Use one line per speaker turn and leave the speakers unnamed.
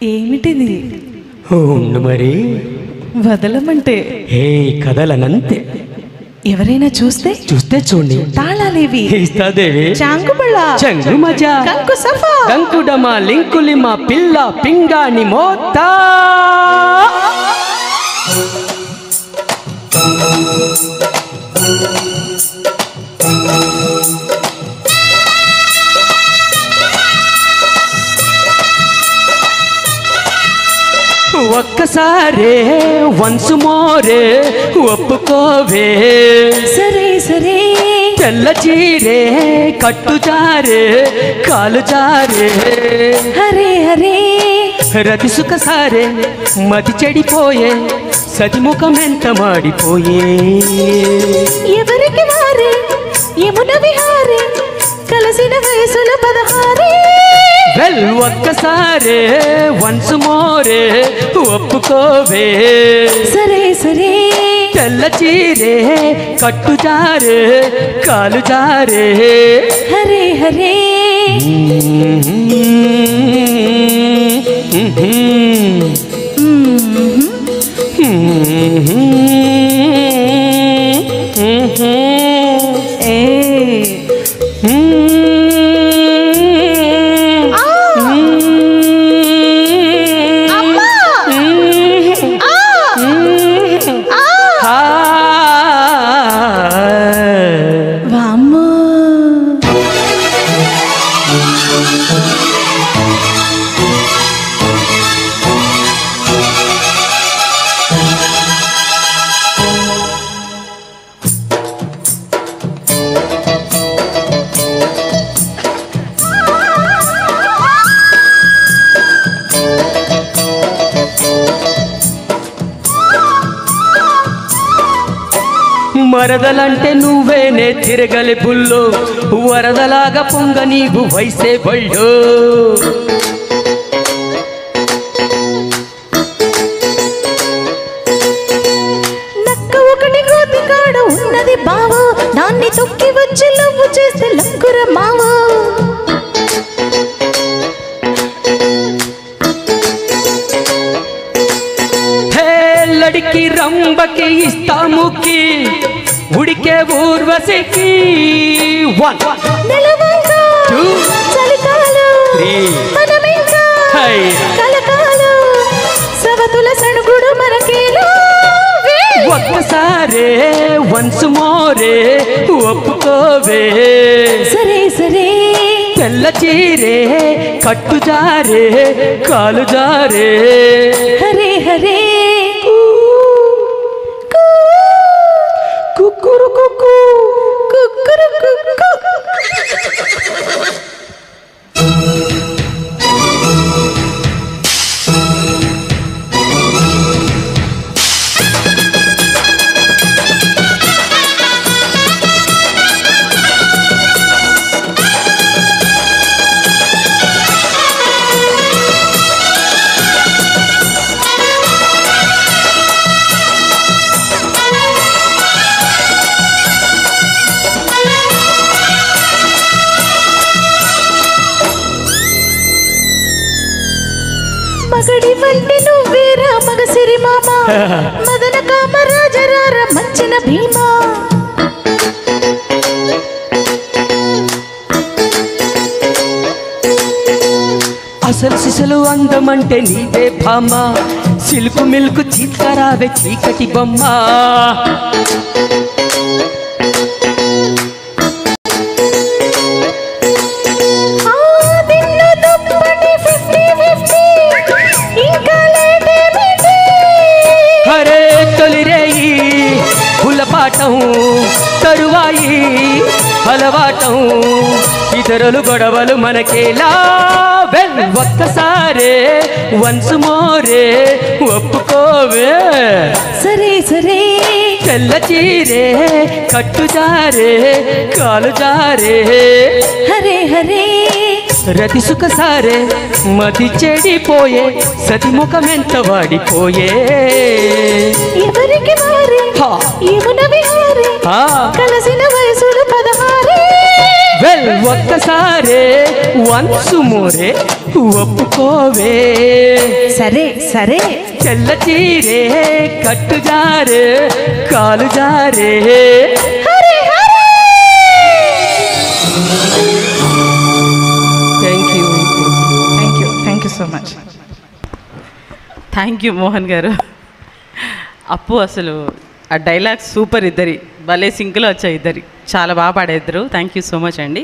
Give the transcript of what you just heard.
ఏమిటిది?
ఉండు మరి
వదలమంటే
ఏ కదలనంతే.
ఎవరైనా చూస్తే
చూడండి.
తాళాలేవి?
ఇస్తాదేవి.
చాంగుబళ్ళ
చంగు మజా
కంకు సఫా
కంకుడమా లింకులిమా పిల్ల పింగాని మోతా ఒక్కసారే వన్స్ మోరే ఒప్పుకోవే.
సరే సరే
తెల్ల చీరే కట్టు జారే కాలు జారే.
హరే హరే
రతి సుఖ సారే మతి చెడిపోయే సతిముఖమెంత మాడిపోయే.
ఎవరికి వారే యమున విహారే కలిసిన వయసుల 16.
వెల్ ఒక్కసారే వన్స్ మోరే ఒప్పుకోవే.
సరే సరే
తెల్ల చీరే కట్టు జారే కాలు జారే.
హరే హరే
మరదలంటే నువ్వేనే తిరగలి పుల్లో వరదలాగా పొంగ నీవు వైసే బళ్ళో.
నక్క ఒకటి కోతి కాడ ఉన్నది బావో దాన్ని తొక్కి వచ్చి లవ్వు చేస్తే లక్కుర మావో.
లడికి రంబకి ఇస్తాముకి ఉడికే ఊర్వశికి. 1 2 3
సవతుల సణుగుడు మనకేలో.
ఒక్కసారే వన్స్ మోరే ఒప్పుకోవే.
సరే సరే
తెల్ల చీరే కట్టు జారే కాలు జారే.
హరే హరే
కుక్కురు కుక్కు
కుక్కురు కుక్కు. మగడి వంటి నువ్వేరా మగసిరి మామ మదన కామరాజరార మంచిన భీమా.
అసలు సిసలు అందమంటే నీదే భామ సిల్కు మిల్కు చీత్కరావే చీకటి బొమ్మ. హరే తొలిరేయి పులపాటం తరువాయి అలవాటం ఇతరులు గొడవలు మనకేలా. వెల్ ఒక్కసారే వన్స్ మోరే ఒప్పుకోవే.
సరే సరే
తెల్ల చీరే కట్టు జారే కాలు జారే.
హరే హరే
రతి సుఖ సారే మతి చెడిపోయే సతిముఖమెంత వాడిపోయే.
ఎవరికి వారే యమున విహారే కలిసిన వయసులు 16.
వెల్ ఒక్కసారే వన్స్ మోరే ఒప్పుకోవే
సరే సరే
తెల్ల చీరే కట్టు జారే కాలు జారే
thank you so much. Thank you Mohan గారు. అప్పు అసలు ఆ డైలాగ్ సూపర్, ఇద్దరి భలే సింక్లో వచ్చాయి, ఇద్దరి చాలా బాగా పాడేద్దరు. థ్యాంక్ యూ సో మచ్ అండి.